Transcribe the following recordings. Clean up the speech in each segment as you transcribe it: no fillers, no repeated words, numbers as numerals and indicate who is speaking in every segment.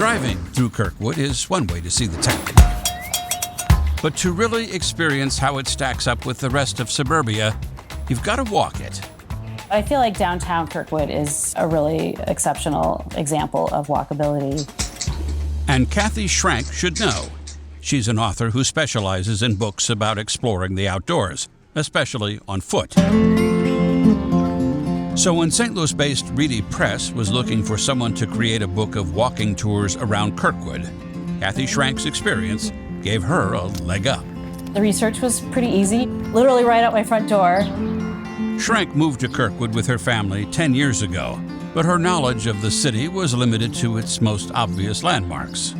Speaker 1: Driving through Kirkwood is one way to see the town. But to really experience how it stacks up with the rest of suburbia, you've got to walk it.
Speaker 2: I feel like downtown Kirkwood is a really exceptional example of walkability.
Speaker 1: And Kathy Schrank should know. She's an author who specializes in books about exploring the outdoors, especially on foot. So when St. Louis-based Reedy Press was looking for someone to create a book of walking tours around Kirkwood, Kathy Schrank's experience gave her a leg up.
Speaker 2: The research was pretty easy, literally right out my front door.
Speaker 1: Schrank moved to Kirkwood with her family 10 years ago, but her knowledge of the city was limited to its most obvious landmarks.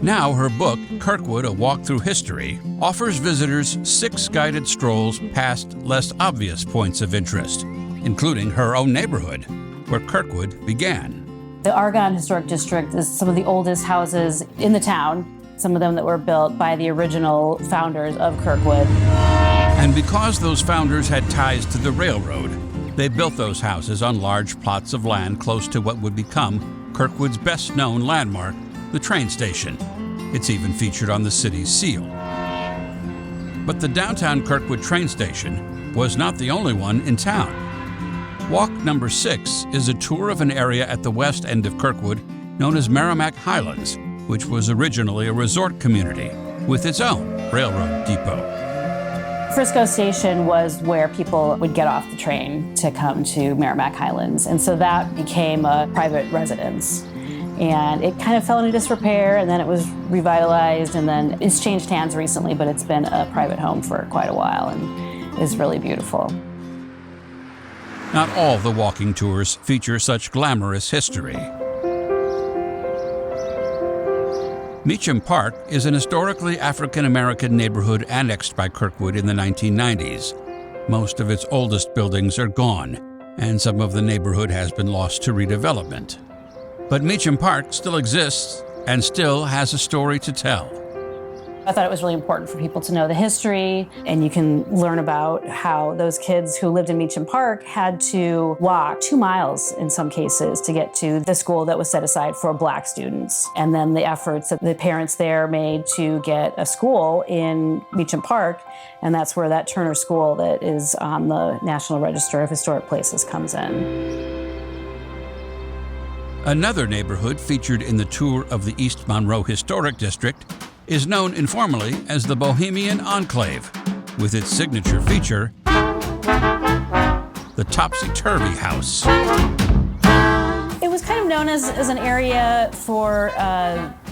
Speaker 1: Now her book, Kirkwood, A Walk Through History, offers visitors 6 guided strolls past less obvious points of interest, including her own neighborhood, where Kirkwood began.
Speaker 2: The Argonne Historic District is some of the oldest houses in the town, some of them that were built by the original founders of Kirkwood.
Speaker 1: And because those founders had ties to the railroad, they built those houses on large plots of land close to what would become Kirkwood's best-known landmark, the train station. It's even featured on the city's seal. But the downtown Kirkwood train station was not the only one in town. Walk number 6 is a tour of an area at the west end of Kirkwood known as Merrimack Highlands, which was originally a resort community with its own railroad depot.
Speaker 2: Frisco Station was where people would get off the train to come to Merrimack Highlands, and so that became a private residence. And it kind of fell into disrepair, and then it was revitalized, and then it's changed hands recently, but it's been a private home for quite a while and is really beautiful.
Speaker 1: Not all the walking tours feature such glamorous history. Meacham Park is an historically African-American neighborhood annexed by Kirkwood in the 1990s. Most of its oldest buildings are gone, and some of the neighborhood has been lost to redevelopment. But Meacham Park still exists and still has a story to tell.
Speaker 2: I thought it was really important for people to know the history, and you can learn about how those kids who lived in Meacham Park had to walk 2 miles in some cases to get to the school that was set aside for Black students. And then the efforts that the parents there made to get a school in Meacham Park, and that's where that Turner School that is on the National Register of Historic Places comes in.
Speaker 1: Another neighborhood featured in the tour of the East Monroe Historic District is known informally as the Bohemian Enclave, with its signature feature, the Topsy-Turvy House.
Speaker 2: It was kind of known as an area for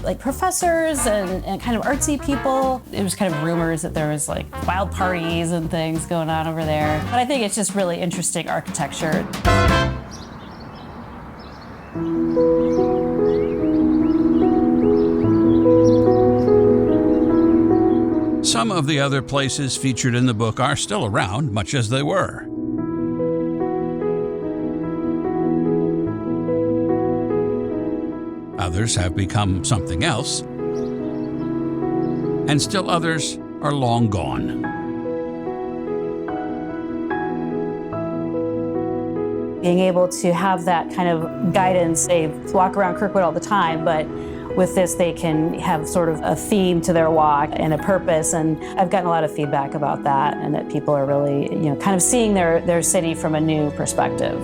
Speaker 2: like professors and kind of artsy people. It was kind of rumors that there was like wild parties and things going on over there. But I think it's just really interesting architecture.
Speaker 1: Some of the other places featured in the book are still around, much as they were. Others have become something else, and still others are long gone.
Speaker 2: Being able to have that kind of guidance, they walk around Kirkwood all the time, but with this, they can have sort of a theme to their walk and a purpose, and I've gotten a lot of feedback about that, and that people are really, kind of seeing their city from a new perspective.